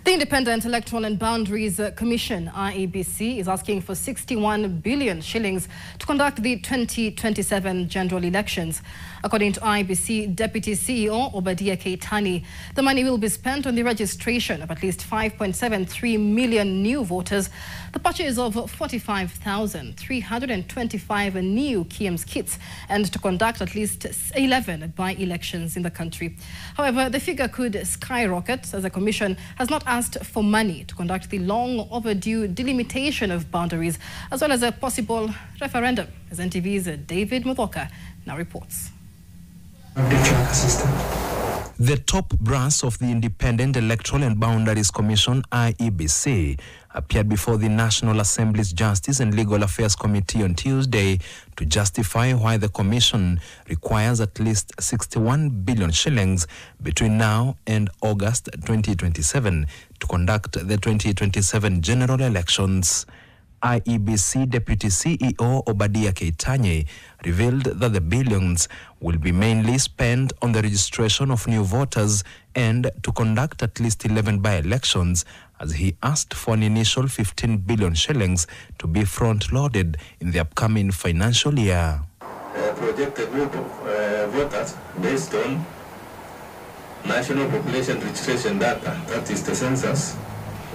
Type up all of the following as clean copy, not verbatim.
The Independent Electoral and Boundaries Commission, IEBC, is asking for 61 billion shillings to conduct the 2027 general elections. According to IEBC Deputy CEO Obadiah Keitany, the money will be spent on the registration of at least 5.73 million new voters, the purchase of 45,325 new KIEMS kits, and to conduct at least 11 by-elections in the country. However, the figure could skyrocket as the Commission has not asked for money to conduct the long overdue delimitation of boundaries, as well as a possible referendum, as NTV's David Muthoka now reports. The top brass of the Independent Electoral and Boundaries Commission, IEBC, appeared before the National Assembly's Justice and Legal Affairs Committee on Tuesday to justify why the Commission requires at least 61 billion shillings between now and August 2027 to conduct the 2027 general elections. IEBC Deputy CEO Obadiah Keitany revealed that the billions will be mainly spent on the registration of new voters and to conduct at least 11 by-elections, as he asked for an initial 15 billion shillings to be front-loaded in the upcoming financial year. Projected group of voters based on national population registration data, that is the census,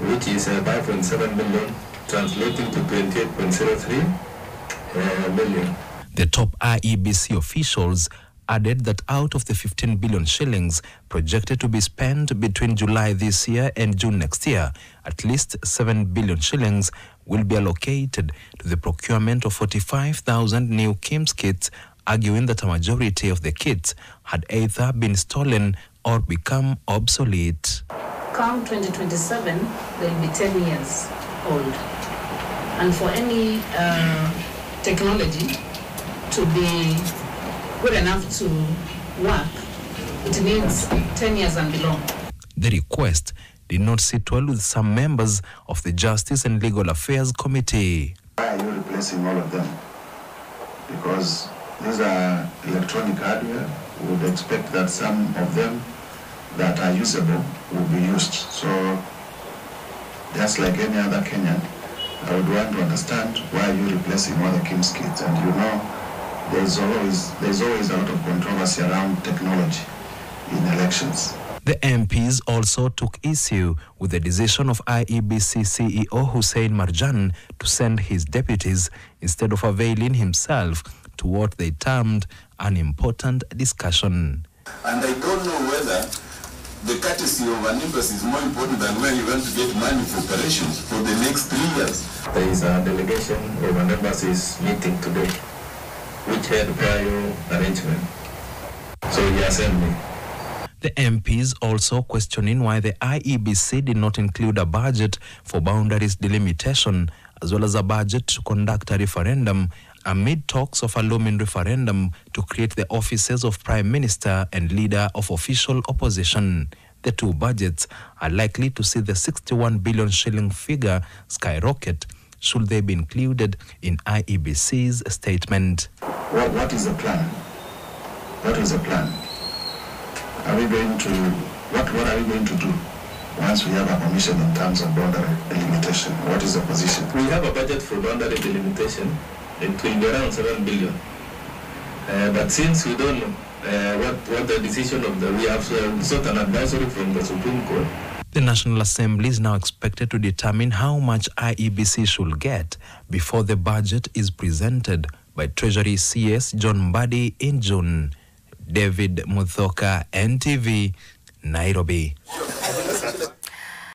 which is 5.7 billion, translating to 28.03 billion. The top IEBC officials added that out of the 15 billion shillings projected to be spent between July this year and June next year, at least 7 billion shillings will be allocated to the procurement of 45,000 new KIEMS kits, arguing that a majority of the kits had either been stolen or become obsolete. Come 2027, they'll be 10 years old. And for any technology to be good enough to work, it needs 10 years and below. The request did not sit well with some members of the Justice and Legal Affairs Committee. Why are you replacing all of them? Because these are electronic hardware. We would expect that some of them that are usable will be used. So, just like any other Kenyan, I would want to understand why you're replacing all the KIEMS kits. And you know, there's always a lot of controversy around technology in elections. The MPs also took issue with the decision of IEBC CEO Hussein Marjan to send his deputies instead of availing himself to what they termed an important discussion. And I don't know whether the courtesy of an embassy is more important than where you want to get money for operations for the next 3 years. There is a delegation of an embassy's meeting today, which had prior arrangement. So he has sent me. The MPs also questioning why the IEBC did not include a budget for boundaries delimitation, as well as a budget to conduct a referendum amid talks of a looming referendum to create the offices of Prime Minister and Leader of Official Opposition. The two budgets are likely to see the 61 billion shilling figure skyrocket should they be included in IEBC's statement. What is the plan? What is the plan? Are we going to, what are we going to do once we have a commission in terms of boundary delimitation? What is the position? We have a budget for boundary delimitation. It will be around 7 billion. But since we don't know what the decision of we have sought an advisory from the Supreme Court. The National Assembly is now expected to determine how much IEBC should get before the budget is presented by Treasury CS John Mbadi in June. David Muthoka, NTV, Nairobi.